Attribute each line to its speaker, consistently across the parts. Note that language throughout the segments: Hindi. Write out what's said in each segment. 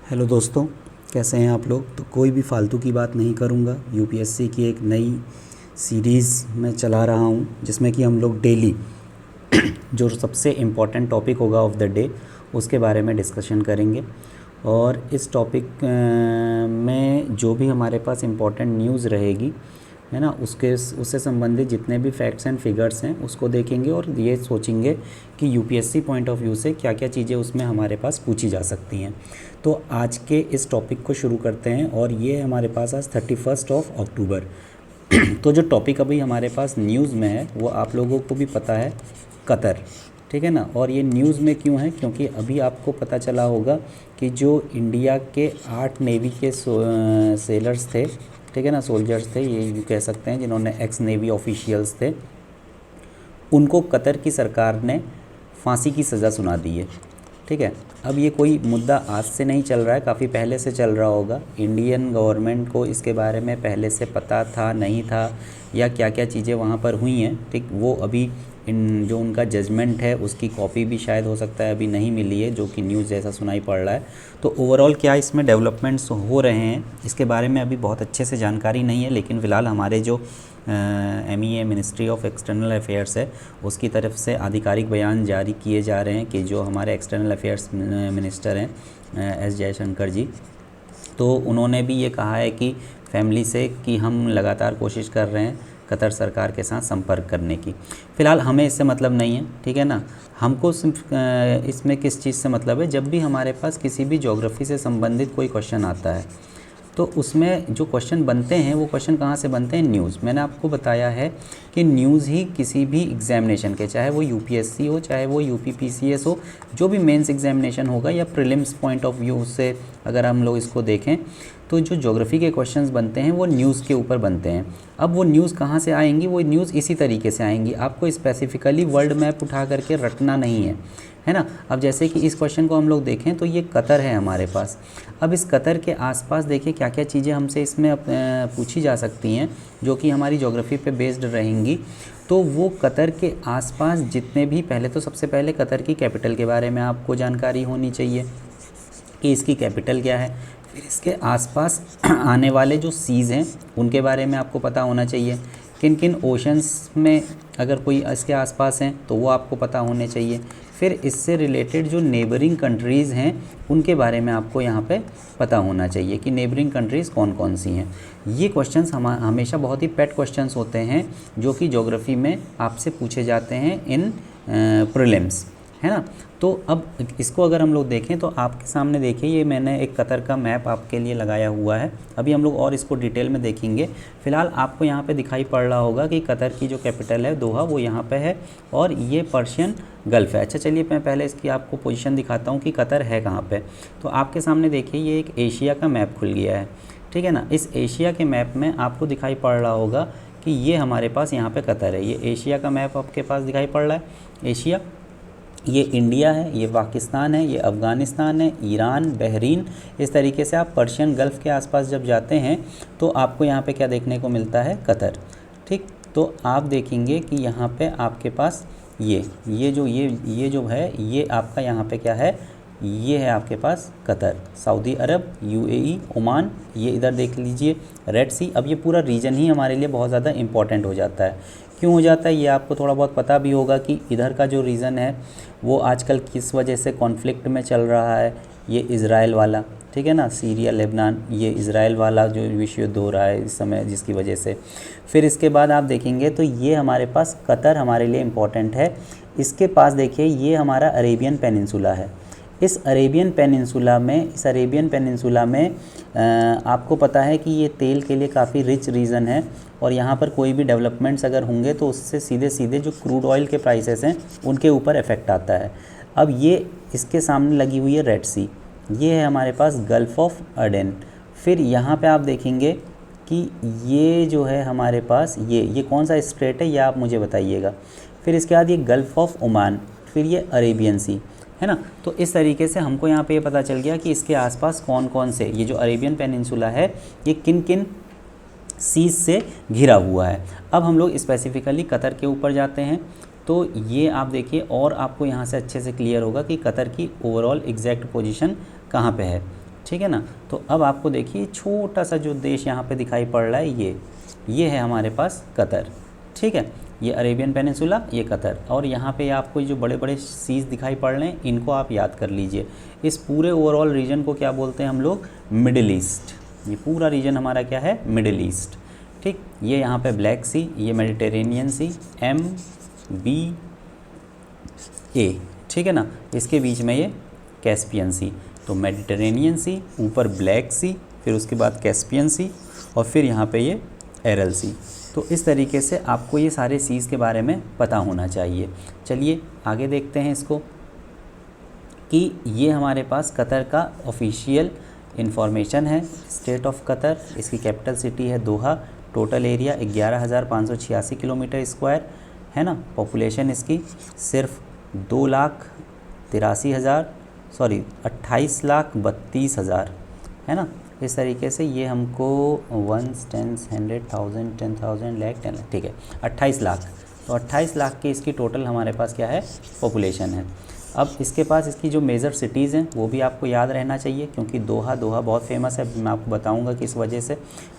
Speaker 1: हेलो दोस्तों, कैसे हैं आप लोग। तो कोई भी फालतू की बात नहीं करूंगा। यूपीएससी की एक नई सीरीज़ मैं चला रहा हूं जिसमें कि हम लोग डेली जो सबसे इम्पोर्टेंट टॉपिक होगा ऑफ द डे उसके बारे में डिस्कशन करेंगे। और इस टॉपिक में जो भी हमारे पास इम्पोर्टेंट न्यूज़ रहेगी, है ना, उससे संबंधित जितने भी फैक्ट्स एंड फिगर्स हैं उसको देखेंगे और ये सोचेंगे कि यूपीएससी पॉइंट ऑफ व्यू से क्या क्या चीज़ें उसमें हमारे पास पूछी जा सकती हैं। तो आज के इस टॉपिक को शुरू करते हैं और ये हमारे पास आज 31 अक्टूबर। तो जो टॉपिक अभी हमारे पास न्यूज़ में है वो आप लोगों को भी पता है, कतर। ठीक है ना। और ये न्यूज़ में क्यों है, क्योंकि अभी आपको पता चला होगा कि जो इंडिया के 8 नेवी के सेलर्स थे, ठीक है ना, सोल्जर्स थे, ये कह सकते हैं, जिन्होंने एक्स नेवी ऑफिशियल्स थे, उनको कतर की सरकार ने फांसी की सज़ा सुना दी है। ठीक है। अब ये कोई मुद्दा आज से नहीं चल रहा है, काफ़ी पहले से चल रहा होगा। इंडियन गवर्नमेंट को इसके बारे में पहले से पता था, नहीं था, या क्या क्या चीज़ें वहाँ पर हुई हैं, ठीक, वो अभी इन जो उनका जजमेंट है उसकी कॉपी भी शायद हो सकता है अभी नहीं मिली है, जो कि न्यूज़ जैसा सुनाई पड़ रहा है। तो ओवरऑल क्या इसमें डेवलपमेंट्स हो रहे हैं इसके बारे में अभी बहुत अच्छे से जानकारी नहीं है, लेकिन फ़िलहाल हमारे जो MEA ministry of external affairs है उसकी तरफ से आधिकारिक बयान जारी किए जा रहे हैं कि जो हमारे एक्सटर्नल अफेयर्स मिनिस्टर हैं एस जयशंकर जी, तो उन्होंने भी ये कहा है कि फैमिली से कि हम लगातार कोशिश कर रहे हैं कतर सरकार के साथ संपर्क करने की। फ़िलहाल हमें इससे मतलब नहीं है, ठीक है ना। हमको सिर्फ इसमें किस चीज़ से मतलब है, जब भी हमारे पास किसी भी ज्योग्राफी से संबंधित कोई क्वेश्चन आता है तो उसमें जो क्वेश्चन बनते हैं वो क्वेश्चन कहाँ से बनते हैं, न्यूज़। मैंने आपको बताया है कि न्यूज़ ही किसी भी एग्जामिनेशन के, चाहे वो यूपीएससी हो, चाहे वो यूपीपीसीएस हो, जो भी मेंस एग्जामिनेशन होगा, या प्रीलिम्स पॉइंट ऑफ व्यू से अगर हम लोग इसको देखें तो जो ज्योग्राफी के क्वेश्चंस बनते हैं वो न्यूज़ के ऊपर बनते हैं। अब वो न्यूज़ कहाँ से आएंगी, वो न्यूज़ इसी तरीके से आएंगी। आपको स्पेसिफिकली वर्ल्ड मैप उठा करके रटना नहीं है ना। अब जैसे कि इस क्वेश्चन को हम लोग देखें तो ये कतर है हमारे पास। अब इस कतर के आसपास देखिए क्या क्या चीज़ें हमसे इसमें पूछी जा सकती हैं जो कि हमारी ज्योग्राफी पे बेस्ड रहेंगी। तो वो कतर के आसपास जितने भी, पहले तो सबसे पहले कतर की कैपिटल के बारे में आपको जानकारी होनी चाहिए कि इसकी कैपिटल क्या है। फिर इसके आसपास आने वाले जो सीज़ हैं उनके बारे में आपको पता होना चाहिए। किन किन ओशंस में अगर कोई इसके आसपास हैं तो वो आपको पता होने चाहिए। फिर इससे रिलेटेड जो नेबरिंग कंट्रीज़ हैं उनके बारे में आपको यहाँ पे पता होना चाहिए कि नेबरिंग कंट्रीज़ कौन कौन सी हैं। ये क्वेश्चंस हमेशा बहुत ही पेट क्वेश्चंस होते हैं जो कि ज्योग्राफी में आपसे पूछे जाते हैं इन प्रीलिम्स, है ना। तो अब इसको अगर हम लोग देखें तो आपके सामने देखिए, ये मैंने एक कतर का मैप आपके लिए लगाया हुआ है। अभी हम लोग और इसको डिटेल में देखेंगे। फ़िलहाल आपको यहाँ पे दिखाई पड़ रहा होगा कि कतर की जो कैपिटल है दोहा, वो यहाँ पे है और ये पर्शियन गल्फ़ है। अच्छा चलिए मैं पहले इसकी आपको पोजीशन दिखाता हूँ कि कतर है कहाँ पे। तो आपके सामने देखिए ये एक एशिया का मैप खुल गया है, ठीक है ना। इस एशिया के मैप में आपको दिखाई पड़ रहा होगा कि ये हमारे पास यहाँ पे कतर है। ये एशिया का मैप आपके पास दिखाई पड़ रहा है, एशिया। ये इंडिया है, ये पाकिस्तान है, ये अफ़गानिस्तान है, ईरान, बहरीन। इस तरीके से आप पर्शियन गल्फ़ के आसपास जब जाते हैं तो आपको यहाँ पे क्या देखने को मिलता है, कतर। ठीक, तो आप देखेंगे कि यहाँ पे आपके पास ये जो है ये आपका यहाँ पे क्या है, ये है आपके पास कतर, सऊदी अरब, UAE, ओमान, ये इधर देख लीजिए, रेड सी। अब ये पूरा रीजन ही हमारे लिए बहुत ज़्यादा इम्पॉर्टेंट हो जाता है। क्यों हो जाता है ये आपको थोड़ा बहुत पता भी होगा कि इधर का जो रीज़न है वो आजकल किस वजह से कॉन्फ्लिक्ट में चल रहा है। ये इज़राइल वाला, ठीक है ना, सीरिया, लेबनान, ये इज़राइल वाला जो विश्व युद्ध हो रहा है इस समय, जिसकी वजह से। फिर इसके बाद आप देखेंगे तो ये हमारे पास कतर हमारे लिए इम्पॉर्टेंट है। इसके पास देखिए ये हमारा अरेबियन पेनिनसुला है। इस अरेबियन पेनिनसुला में आपको पता है कि ये तेल के लिए काफ़ी रिच रीजन है और यहाँ पर कोई भी डेवलपमेंट्स अगर होंगे तो उससे सीधे सीधे जो क्रूड ऑयल के प्राइसेस हैं उनके ऊपर इफ़ेक्ट आता है। अब ये इसके सामने लगी हुई है रेड सी, ये है हमारे पास गल्फ़ ऑफ अडेन। फिर यहाँ पे आप देखेंगे कि ये जो है हमारे पास ये कौन सा स्ट्रेट है ये आप मुझे बताइएगा। फिर इसके बाद ये गल्फ़ ऑफ ओमान, फिर ये अरेबियन सी, है ना। तो इस तरीके से हमको यहाँ पे ये पता चल गया कि इसके आसपास कौन कौन से, ये जो अरेबियन पेनिनसुला है ये किन किन सीज से घिरा हुआ है। अब हम लोग स्पेसिफिकली कतर के ऊपर जाते हैं तो ये आप देखिए और आपको यहाँ से अच्छे से क्लियर होगा कि कतर की ओवरऑल एग्जैक्ट पोजीशन कहाँ पे है। ठीक है ना। तो अब आपको देखिए छोटा सा जो देश यहाँ पे दिखाई पड़ रहा है, ये है हमारे पास कतर, ठीक है। ये अरेबियन पेनिनसुला, ये कतर, और यहाँ पे आपको जो बड़े बड़े सीज़ दिखाई पड़ रहे हैं इनको आप याद कर लीजिए। इस पूरे ओवरऑल रीजन को क्या बोलते हैं हम लोग? Middle east. ये पूरा रीजन हमारा क्या है? मिडिल ईस्ट, ठीक। ये यहाँ पे ब्लैक सी, ये मेडिटेरेनियन सी, MBA, ठीक है ना। इसके बीच में ये कैस्पियन सी, तो मेडिटेरेनियन सी, ऊपर ब्लैक सी, फिर उसके बाद कैस्पियन सी, और फिर यहाँ पे ये एरल सी। तो इस तरीके से आपको ये सारे सीज़ के बारे में पता होना चाहिए। चलिए आगे देखते हैं इसको, कि ये हमारे पास कतर का ऑफिशियल इंफॉर्मेशन है। स्टेट ऑफ कतर, इसकी कैपिटल सिटी है दोहा, टोटल एरिया 11,586 किलोमीटर स्क्वायर है ना। पॉपुलेशन इसकी सिर्फ 28,32,000 है ना। इस तरीके से ये हमको 1, 10, 100, 1000, 10,000, लाख, 10 लाख, ठीक है, 28 लाख। तो 28 लाख की इसकी टोटल हमारे पास क्या है? पॉपुलेशन है। अब इसके पास इसकी जो मेजर सिटीज़ हैं वो भी आपको याद रहना चाहिए, क्योंकि दोहा बहुत फेमस है, मैं आपको बताऊंगा किस वजह से।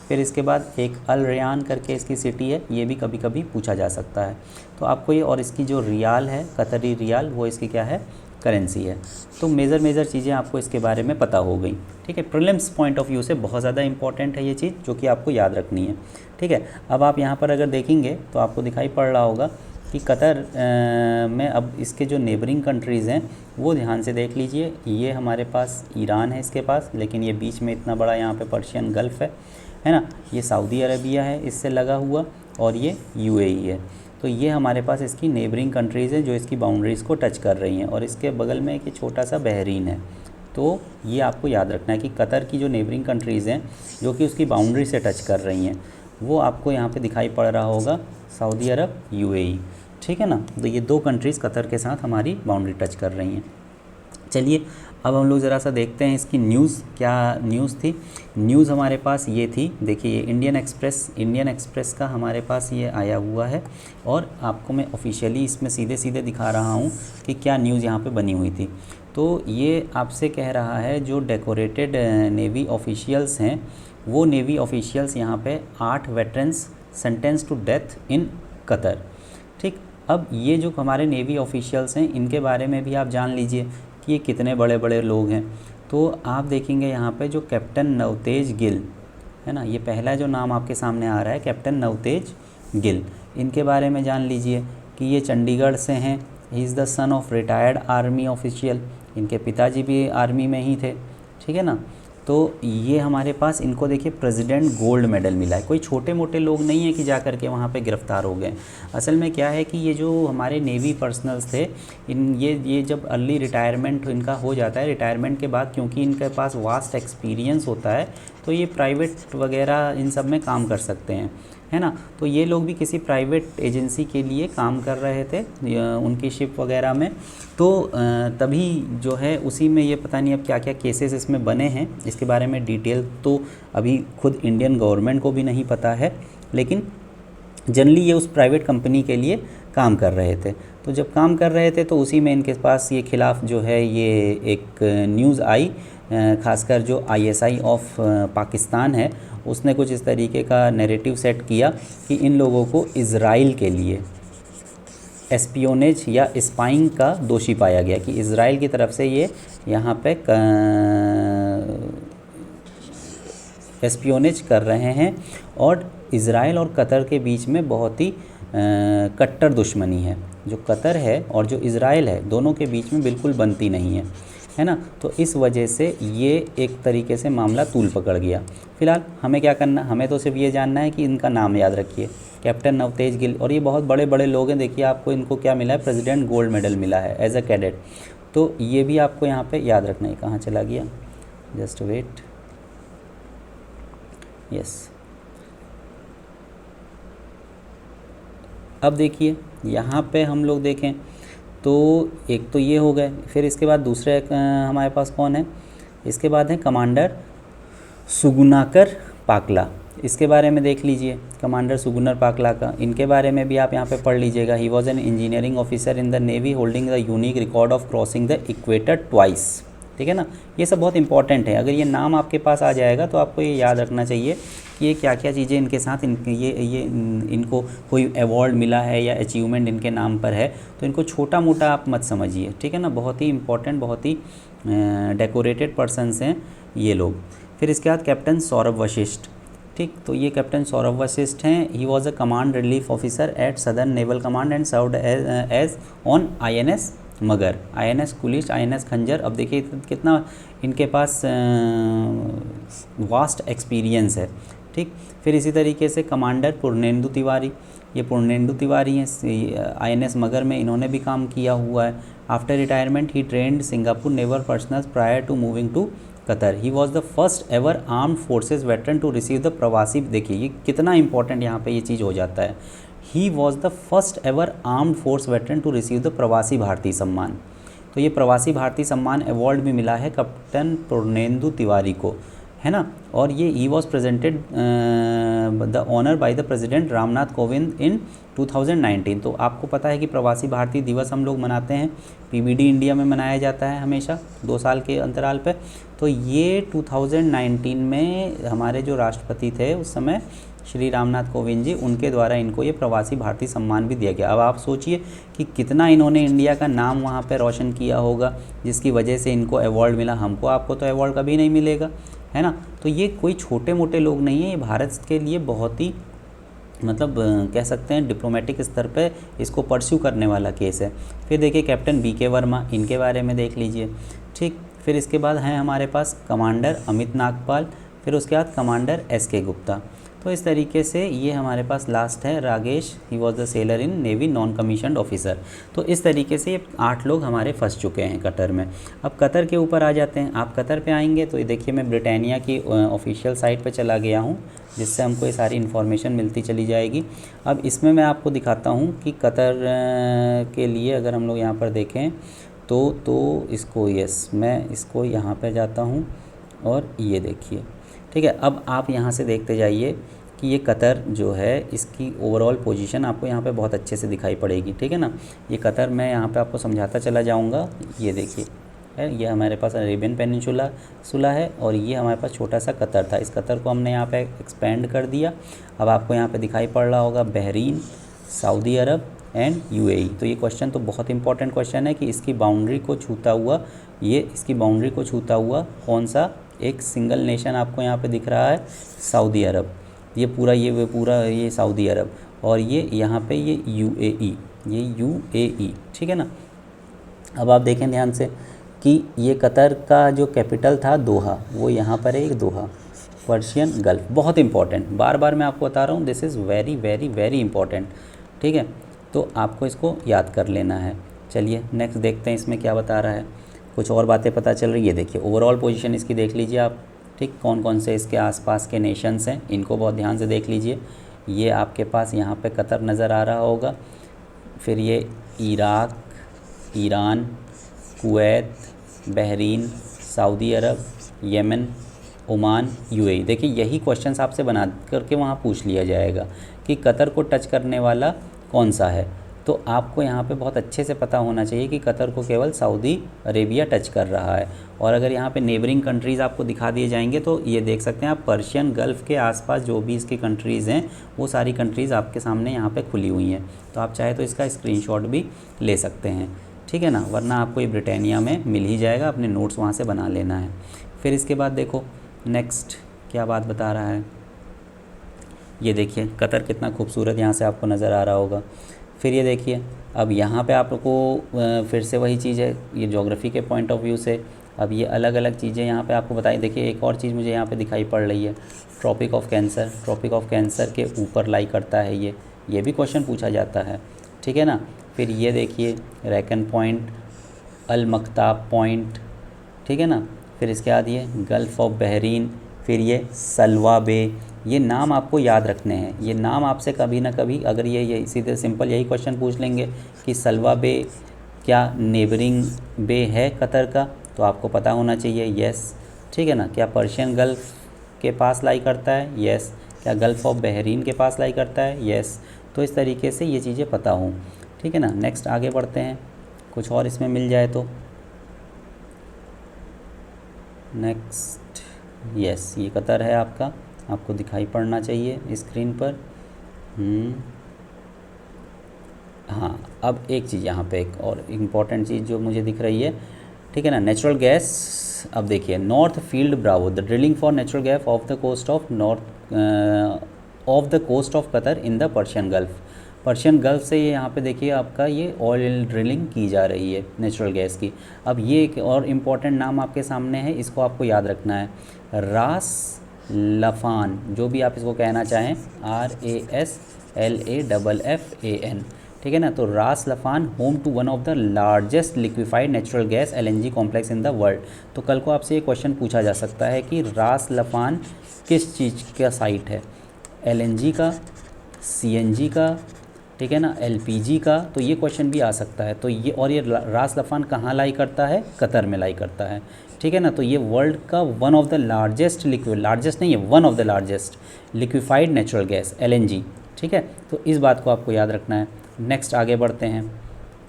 Speaker 1: फिर इसके बाद एक अल रियान करके इसकी सिटी है, ये भी कभी कभी पूछा जा सकता है। तो आपको ये, और इसकी जो रियाल है, कतरी रियाल, वो इसकी क्या है? करेंसी है। तो मेजर चीज़ें आपको इसके बारे में पता हो गई, ठीक है। प्रीलिम्स पॉइंट ऑफ व्यू से बहुत ज़्यादा इंपॉर्टेंट है ये चीज़, जो कि आपको याद रखनी है, ठीक है। अब आप यहाँ पर अगर देखेंगे तो आपको दिखाई पड़ रहा होगा कि कतर में अब इसके जो नेबरिंग कंट्रीज़ हैं वो ध्यान से देख लीजिए। ये हमारे पास ईरान है इसके पास, लेकिन ये बीच में इतना बड़ा यहाँ पे पर्शियन गल्फ़ है ना। ये सऊदी अरबिया है इससे लगा हुआ, और ये UAE है। तो ये हमारे पास इसकी नेबरिंग कंट्रीज़ हैं जो इसकी बाउंड्रीज़ को टच कर रही हैं, और इसके बगल में एक छोटा सा बहरीन है। तो ये आपको याद रखना है कि कतर की जो नेबरिंग कंट्रीज़ हैं जो कि उसकी बाउंड्री से टच कर रही हैं, वो आपको यहाँ पे दिखाई पड़ रहा होगा, सऊदी अरब, UAE, ठीक है ना। तो ये 2 कंट्रीज़ कतर के साथ हमारी बाउंड्री टच कर रही हैं। चलिए अब हम लोग ज़रा सा देखते हैं इसकी न्यूज़, क्या न्यूज़ थी। न्यूज़ हमारे पास ये थी, देखिए इंडियन एक्सप्रेस का हमारे पास ये आया हुआ है, और आपको मैं ऑफिशियली इसमें सीधे दिखा रहा हूँ कि क्या न्यूज़ यहाँ पे बनी हुई थी। तो ये आपसे कह रहा है जो डेकोरेटेड नेवी ऑफिशियल्स हैं, वो नेवी ऑफिशियल्स यहाँ पे 8 veterans sentence to death in Qatar, ठीक। अब ये जो हमारे नेवी ऑफिशियल्स हैं इनके बारे में भी आप जान लीजिए कि ये कितने बड़े बड़े लोग हैं। तो आप देखेंगे यहाँ पे जो कैप्टन नवतेज गिल है ना, ये पहला जो नाम आपके सामने आ रहा है, कैप्टन नवतेज गिल, इनके बारे में जान लीजिए कि ये चंडीगढ़ से हैं। He is the son of retired army official, इनके पिताजी भी आर्मी में ही थे, ठीक है ना। तो ये हमारे पास, इनको देखिए प्रेसिडेंट गोल्ड मेडल मिला है। कोई छोटे मोटे लोग नहीं हैं कि जा कर के वहाँ पे गिरफ़्तार हो गए। असल में क्या है कि ये जो हमारे नेवी पर्सनल्स थे, ये जब अर्ली रिटायरमेंट इनका हो जाता है, रिटायरमेंट के बाद क्योंकि इनके पास वास्ट एक्सपीरियंस होता है, तो ये प्राइवेट वगैरह इन सब में काम कर सकते हैं, है ना। तो ये लोग भी किसी प्राइवेट एजेंसी के लिए काम कर रहे थे, उनकी शिप वगैरह में। तो तभी जो है उसी में, ये पता नहीं अब क्या क्या केसेस इसमें बने हैं, इसके बारे में डिटेल तो अभी खुद इंडियन गवर्नमेंट को भी नहीं पता है, लेकिन जनरली ये उस प्राइवेट कंपनी के लिए काम कर रहे थे। तो जब काम कर रहे थे तो उसी में इनके पास ये खिलाफ जो है ये एक न्यूज़ आई, खासकर जो ISI ऑफ पाकिस्तान है उसने कुछ इस तरीके का नैरेटिव सेट किया कि इन लोगों को इज़राइल के लिए एस्पियोनेज या स्पाइंग का दोषी पाया गया, कि इज़राइल की तरफ से ये यहाँ पे एस्पियोनेज कर रहे हैं, और इज़राइल और कतर के बीच में बहुत ही कट्टर दुश्मनी है। जो कतर है और जो इज़राइल है, दोनों के बीच में बिल्कुल बनती नहीं है ना। तो इस वजह से ये एक तरीके से मामला तूल पकड़ गया। फ़िलहाल हमें क्या करना, हमें तो सिर्फ ये जानना है कि इनका नाम याद रखिए, कैप्टन नवतेज गिल, और ये बहुत बड़े बड़े लोग हैं। देखिए आपको इनको क्या मिला है, प्रेसिडेंट गोल्ड मेडल मिला है एज अ कैडेट। तो ये भी आपको यहाँ पे याद रखना है। कहाँ चला गया, जस्ट वेट, यस। अब देखिए यहाँ पे हम लोग देखें तो एक तो ये हो गए, फिर इसके बाद दूसरे हमारे पास कौन है, इसके बाद है कमांडर सुगुनाकर पाकला। इसके बारे में देख लीजिए, कमांडर सुगुनर पाकला का, इनके बारे में भी आप यहाँ पे पढ़ लीजिएगा। He was an engineering officer in the navy holding the unique record of crossing the equator twice, ठीक है ना। ये सब बहुत इंपॉर्टेंट है, अगर ये नाम आपके पास आ जाएगा तो आपको ये याद रखना चाहिए कि ये क्या क्या चीज़ें इनके साथ इनको कोई अवार्ड मिला है या अचीवमेंट इनके नाम पर है, तो इनको छोटा मोटा आप मत समझिए, ठीक है ना। बहुत ही इंपॉर्टेंट, बहुत ही डेकोरेटेड पर्सनस हैं ये लोग। फिर इसके बाद कैप्टन सौरभ वशिष्ठ, ठीक, तो ये कैप्टन सौरभ वशिष्ठ हैं। He was a command relief officer at southern naval command and served as on INS Magar, INS Kulish, INS Khanjar. अब देखिए कितना इनके पास वास्ट एक्सपीरियंस है, ठीक। फिर इसी तरीके से कमांडर पूर्णेंदु तिवारी, ये पूर्णेंदु तिवारी हैं, INS मगर में इन्होंने भी काम किया हुआ है। After retirement he trained Singapore naval personnel prior to moving to Qatar. He was the first ever armed forces veteran to receive the Pravasi, देखिए ये कितना इंपॉर्टेंट यहाँ पे ये चीज़ हो जाता है। He was the first ever armed force veteran to receive the Pravasi Bharatiya सम्मान। तो ये प्रवासी भारतीय सम्मान अवार्ड भी मिला है कैप्टन पूर्णेंदु तिवारी को, है ना। और ये ही was presented the honour by the president Ramnath Kovind in 2019। तो आपको पता है कि प्रवासी भारतीय दिवस हम लोग मनाते हैं, PBD इंडिया में मनाया जाता है हमेशा 2 साल के अंतराल पे। तो ये 2019 में हमारे जो राष्ट्रपति थे उस समय श्री रामनाथ कोविंद जी, उनके द्वारा इनको ये प्रवासी भारतीय सम्मान भी दिया गया। अब आप सोचिए कि कितना इन्होंने इंडिया का नाम वहाँ पे रोशन किया होगा, जिसकी वजह से इनको अवार्ड मिला। हमको आपको तो अवार्ड कभी नहीं मिलेगा, है ना। तो ये कोई छोटे मोटे लोग नहीं हैं, ये भारत के लिए बहुत ही मतलब कह सकते हैं डिप्लोमेटिक स्तर पे इसको परस्यू करने वाला केस है। फिर देखिए कैप्टन BK वर्मा, इनके बारे में देख लीजिए, ठीक। फिर इसके बाद हैं हमारे पास कमांडर अमित नागपाल, फिर उसके बाद कमांडर SK गुप्ता। तो इस तरीके से ये हमारे पास लास्ट है रागेश, ही was the seller in navy non commissioned officer. तो इस तरीके से ये 8 लोग हमारे फंस चुके हैं कतर में। अब कतर के ऊपर आ जाते हैं। आप कतर पे आएंगे तो ये देखिए मैं ब्रिटानिया की ऑफिशियल साइट पे चला गया हूँ, जिससे हमको ये सारी इन्फॉर्मेशन मिलती चली जाएगी। अब इसमें मैं आपको दिखाता हूँ कि कतर के लिए अगर हम लोग यहाँ पर देखें तो इसको मैं इसको यहाँ पर जाता हूँ और ये देखिए, ठीक है। अब आप यहाँ से देखते जाइए कि ये कतर जो है इसकी ओवरऑल पोजीशन आपको यहाँ पे बहुत अच्छे से दिखाई पड़ेगी, ठीक है ना। ये कतर मैं यहाँ पे आपको समझाता चला जाऊँगा। ये देखिए है, ये हमारे पास अरेबियन पेनिनसुला है और ये हमारे पास छोटा सा कतर था। इस कतर को हमने यहाँ पे एक्सपेंड कर दिया। अब आपको यहाँ पे दिखाई पड़ रहा होगा Bahrain, Saudi Arab and UAE। तो ये क्वेश्चन तो बहुत इंपॉर्टेंट क्वेश्चन है कि इसकी बाउंड्री को छूता हुआ कौन सा एक सिंगल नेशन आपको यहाँ पे दिख रहा है, सऊदी अरब। ये पूरा ये सऊदी अरब और ये यहाँ पे ये UAE, ठीक है ना। अब आप देखें ध्यान से कि ये कतर का जो कैपिटल था दोहा, वो यहाँ पर है एक दोहा, पर्शियन गल्फ। बहुत इंपॉर्टेंट, बार बार मैं आपको बता रहा हूँ, this is very very very important, ठीक है। तो आपको इसको याद कर लेना है। चलिए नेक्स्ट देखते हैं इसमें क्या बता रहा है, कुछ और बातें पता चल रही है। देखिए ओवरऑल पोजीशन इसकी देख लीजिए आप, ठीक। कौन कौन से इसके आसपास के नेशंस हैं इनको बहुत ध्यान से देख लीजिए। ये आपके पास यहाँ पे कतर नज़र आ रहा होगा, फिर ये Iraq, Iran, Kuwait, Bahrain, Saudi Arab, Yemen, Oman, UAE। देखिए यही क्वेश्चंस आपसे बना करके वहाँ पूछ लिया जाएगा कि कतर को टच करने वाला कौन सा है। तो आपको यहाँ पे बहुत अच्छे से पता होना चाहिए कि कतर को केवल सऊदी अरेबिया टच कर रहा है। और अगर यहाँ पे नेबरिंग कंट्रीज़ आपको दिखा दिए जाएंगे तो ये देख सकते हैं आप, पर्शियन गल्फ़ के आसपास जो भी इसकी कंट्रीज़ हैं वो सारी कंट्रीज़ आपके सामने यहाँ पे खुली हुई हैं। तो आप चाहे तो इसका स्क्रीनशॉट भी ले सकते हैं, ठीक है ना, वरना आपको ये ब्रिटानिया में मिल ही जाएगा, अपने नोट्स वहाँ से बना लेना है। फिर इसके बाद देखो नेक्स्ट क्या बात बता रहा है, ये देखिए कतर कितना खूबसूरत यहाँ से आपको नज़र आ रहा होगा। फिर ये देखिए अब यहाँ पे आपको फिर से वही चीज़ है, ये ज्योग्राफी के पॉइंट ऑफ व्यू से अब ये अलग अलग चीज़ें यहाँ पे आपको बताई। देखिए एक और चीज़ मुझे यहाँ पे दिखाई पड़ रही है, ट्रॉपिक ऑफ कैंसर के ऊपर लाई करता है ये भी क्वेश्चन पूछा जाता है, ठीक है ना। फिर ये देखिए रैकन पॉइंट, अल मक्ताब पॉइंट, ठीक है ना। फिर इसके बाद ये गल्फ़ ऑफ बहरीन, फिर ये सलवा बे। ये नाम आपको याद रखने हैं, ये नाम आपसे कभी ना कभी अगर ये सीधे सिंपल यही क्वेश्चन पूछ लेंगे कि सलवा बे क्या नेबरिंग बे है कतर का, तो आपको पता होना चाहिए यस, ठीक है ना। क्या पर्शियन गल्फ़ के पास लाई करता है, यस। क्या गल्फ़ ऑफ बहरीन के पास लाई करता है, यस। तो इस तरीके से ये चीज़ें पता हों, ठीक है ना। नेक्स्ट आगे बढ़ते हैं, कुछ और इसमें मिल जाए तो नेक्स्ट, यस ये कतर है आपका, आपको दिखाई पड़ना चाहिए स्क्रीन पर। हाँ, अब एक चीज़ यहाँ पे एक और इम्पॉर्टेंट चीज़ जो मुझे दिख रही है, ठीक है ना, नेचुरल गैस। अब देखिए, north field bravo the drilling for natural gas off the coast of of Qatar in the Persian gulf. Persian gulf से ये यहाँ पे देखिए आपका ये ऑयल ड्रिलिंग की जा रही है नेचुरल गैस की। अब ये एक और इम्पॉर्टेंट नाम आपके सामने है, इसको आपको याद रखना है, रास लफान, जो भी आप इसको कहना चाहें, RASLAFFAN, ठीक है ना। तो Ras Laffan home to one of the largest liquefied natural gas LNG complex in the world. तो कल को आपसे ये क्वेश्चन पूछा जा सकता है कि रास लफान किस चीज़ का साइट है, LNG का, CNG का, ठीक है ना, LPG का, तो ये क्वेश्चन भी आ सकता है। तो ये और ये रास लफान कहाँ लाई करता है, कतर में लाई करता है, ठीक है ना। तो ये वर्ल्ड का one of the largest largest नहीं है, one of the largest liquefied natural gas LNG, ठीक है। तो इस बात को आपको याद रखना है। नेक्स्ट आगे बढ़ते हैं,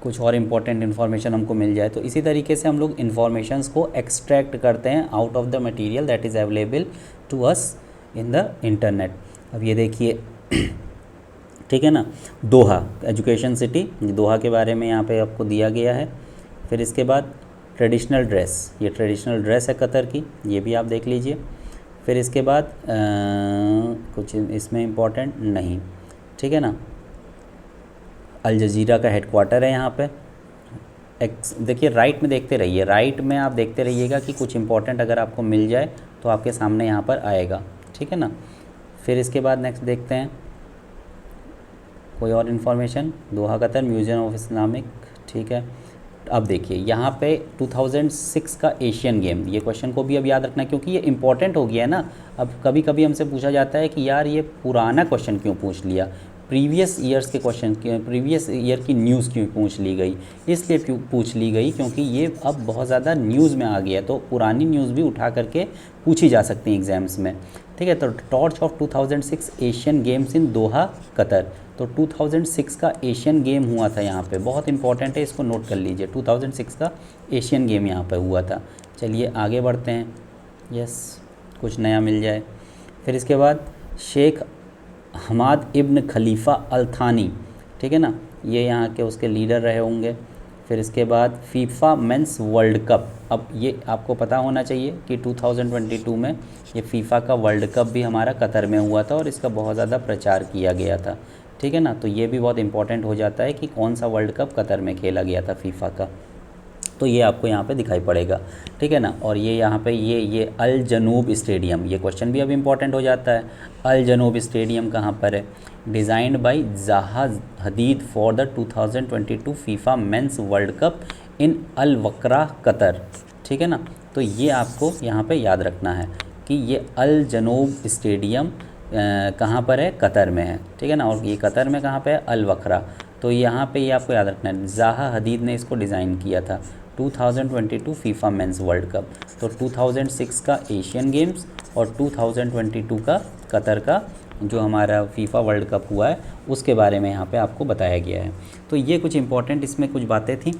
Speaker 1: कुछ और इम्पोर्टेंट इन्फॉर्मेशन हमको मिल जाए। तो इसी तरीके से हम लोग इन्फॉर्मेशंस को एक्सट्रैक्ट करते हैं out of the material that is available to us in the internet. अब ये देखिए, ठीक है ना, दोहा एजुकेशन सिटी, दोहा के बारे में यहाँ पे आपको दिया गया है। फिर इसके बाद ट्रेडिशनल ड्रेस, ये ट्रेडिशनल ड्रेस है कतर की, ये भी आप देख लीजिए। फिर इसके बाद कुछ इसमें इम्पोर्टेंट नहीं, ठीक है ना, अल जज़ीरा का हेडक्वार्टर है यहाँ पे। देखिए राइट में देखते रहिए, राइट में आप देखते रहिएगा कि कुछ इंपॉर्टेंट अगर आपको मिल जाए तो आपके सामने यहाँ पर आएगा, ठीक है ना। फिर इसके बाद नेक्स्ट देखते हैं कोई और information, Doha Qatar museum of Islamic, ठीक है। अब देखिए यहाँ पे 2006 का एशियन गेम, ये क्वेश्चन को भी अब याद रखना क्योंकि ये इंपॉर्टेंट हो गया है ना। अब कभी कभी हमसे पूछा जाता है कि यार ये पुराना क्वेश्चन क्यों पूछ लिया, प्रीवियस ईयर्स के क्वेश्चन, प्रीवियस ईयर की न्यूज़ क्यों पूछ ली गई, इसलिए पूछ ली गई क्योंकि ये अब बहुत ज़्यादा न्यूज़ में आ गया है, तो पुरानी न्यूज़ भी उठा करके पूछी जा सकती है एग्ज़ाम्स में, ठीक है। तो torch of 2006 Asian games in Doha Qatar, तो 2006 का एशियन गेम हुआ था यहाँ पे, बहुत इंपॉर्टेंट है, इसको नोट कर लीजिए, 2006 का एशियन गेम यहाँ पे हुआ था। चलिए आगे बढ़ते हैं, यस कुछ नया मिल जाए। फिर इसके बाद शेख हमाद इब्न खलीफा अल थानी, ठीक है ना, ये यहाँ के उसके लीडर रहे होंगे। फिर इसके बाद फीफा मेंस वर्ल्ड कप, अब ये आपको पता होना चाहिए कि 2022 में ये फीफा का वर्ल्ड कप भी हमारा कतर में हुआ था और इसका बहुत ज़्यादा प्रचार किया गया था, ठीक है ना। तो ये भी बहुत इंपॉर्टेंट हो जाता है कि कौन सा वर्ल्ड कप कतर में खेला गया था फीफा का, तो ये आपको यहाँ पे दिखाई पड़ेगा, ठीक है ना। और ये यहाँ पे ये अल जनूब स्टेडियम, ये क्वेश्चन भी अब इम्पॉर्टेंट हो जाता है। अल जनूब स्टेडियम कहाँ पर है, designed by Zaha Hadid for the 2022 FIFA men's world cup in Al Wakrah Qatar, ठीक है ना। तो ये आपको यहाँ पे याद रखना है कि ये अल जनूब स्टेडियम कहाँ पर है, कतर में है, ठीक है ना। और ये कतर में कहाँ पे है, अल वक्रा, तो यहाँ पे ये आपको याद रखना है, ज़ाहा हदीद ने इसको डिज़ाइन किया था। 2022 फीफा मेंस वर्ल्ड कप, तो 2006 का एशियन गेम्स और 2022 का कतर का जो हमारा फीफा वर्ल्ड कप हुआ है उसके बारे में यहाँ पे आपको बताया गया है। तो ये कुछ इंपॉर्टेंट इसमें कुछ बातें थी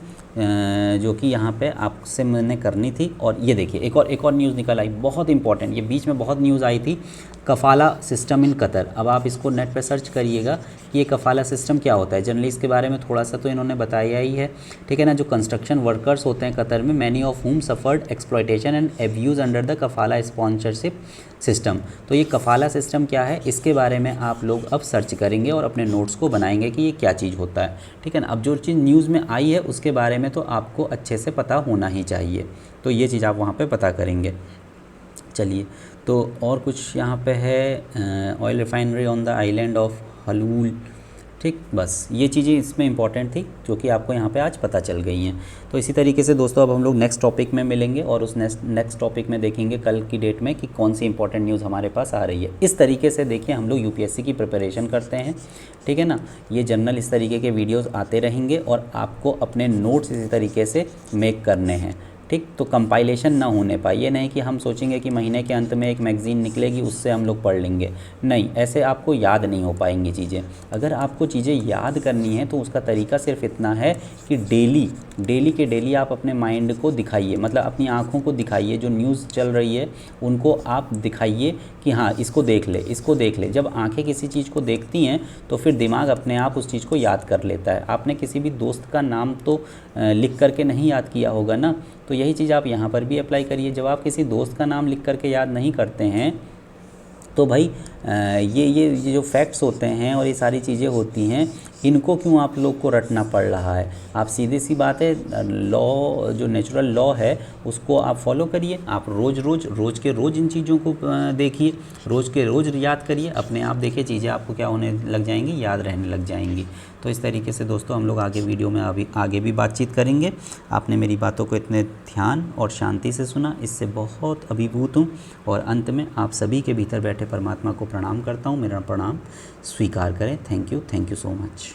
Speaker 1: जो कि यहाँ पे आपसे मैंने करनी थी। और ये देखिए एक और न्यूज़ निकल आई बहुत इंपॉर्टेंट, ये बीच में बहुत न्यूज़ आई थी, कफ़ाला सिस्टम इन कतर। अब आप इसको नेट पे सर्च करिएगा कि ये कफ़ाला सिस्टम क्या होता है। जनरली इसके बारे में थोड़ा सा तो इन्होंने बताया ही है, ठीक है ना। जो कंस्ट्रक्शन वर्कर्स होते हैं कतर में, many of whom suffered exploitation and abuse under the kafala sponsorship system. तो ये कफ़ाला सिस्टम क्या है, इसके बारे में आप लोग अब सर्च करेंगे और अपने नोट्स को बनाएंगे कि ये क्या चीज़ होता है, ठीक है ना। अब जो चीज़ न्यूज़ में आई है उसके बारे में तो आपको अच्छे से पता होना ही चाहिए, तो ये चीज़ आप वहाँ पे पता करेंगे। चलिए, तो और कुछ यहाँ पे है, oil refinery on the island of Halul, ठीक, बस ये चीज़ें इसमें इंपॉर्टेंट थी जो कि आपको यहाँ पे आज पता चल गई हैं। तो इसी तरीके से दोस्तों अब हम लोग नेक्स्ट टॉपिक में मिलेंगे और उस नेक्स्ट टॉपिक में देखेंगे कल की डेट में कि कौन सी इंपॉर्टेंट न्यूज़ हमारे पास आ रही है। इस तरीके से देखिए हम लोग यूपीएससी की प्रिपरेशन करते हैं, ठीक है ना। ये जनरल इस तरीके के वीडियोज़ आते रहेंगे और आपको अपने नोट्स इसी तरीके से मेक करने हैं, ठीक। तो कंपाइलेशन ना होने पाए, ये नहीं कि हम सोचेंगे कि महीने के अंत में एक मैगज़ीन निकलेगी उससे हम लोग पढ़ लेंगे, नहीं, ऐसे आपको याद नहीं हो पाएंगी चीज़ें। अगर आपको चीज़ें याद करनी है तो उसका तरीका सिर्फ इतना है कि डेली के डेली आप अपने माइंड को दिखाइए, मतलब अपनी आँखों को दिखाइए, जो न्यूज़ चल रही है उनको आप दिखाइए कि हाँ इसको देख ले, इसको देख ले। जब आँखें किसी चीज़ को देखती हैं तो फिर दिमाग अपने आप उस चीज़ को याद कर लेता है। आपने किसी भी दोस्त का नाम तो लिख करके नहीं याद किया होगा ना, तो यही चीज़ आप यहाँ पर भी अप्लाई करिए। जब आप किसी दोस्त का नाम लिख करके याद नहीं करते हैं तो भाई ये जो फैक्ट्स होते हैं और ये सारी चीज़ें होती हैं, इनको क्यों आप लोग को रटना पड़ रहा है। आप सीधी सी बात है, लॉ जो नेचुरल लॉ है उसको आप फॉलो करिए। आप रोज़ के रोज़ इन चीज़ों को देखिए, रोज़ के रोज़ याद करिए, अपने आप देखिए चीज़ें आपको क्या होने लग जाएंगी, याद रहने लग जाएंगी। तो इस तरीके से दोस्तों हम लोग आगे वीडियो में आगे भी बातचीत करेंगे। आपने मेरी बातों को इतने ध्यान और शांति से सुना, इससे बहुत अभिभूत हूँ। और अंत में आप सभी के भीतर बैठे परमात्मा को प्रणाम करता हूँ, मेरा प्रणाम स्वीकार करें। Thank you so much.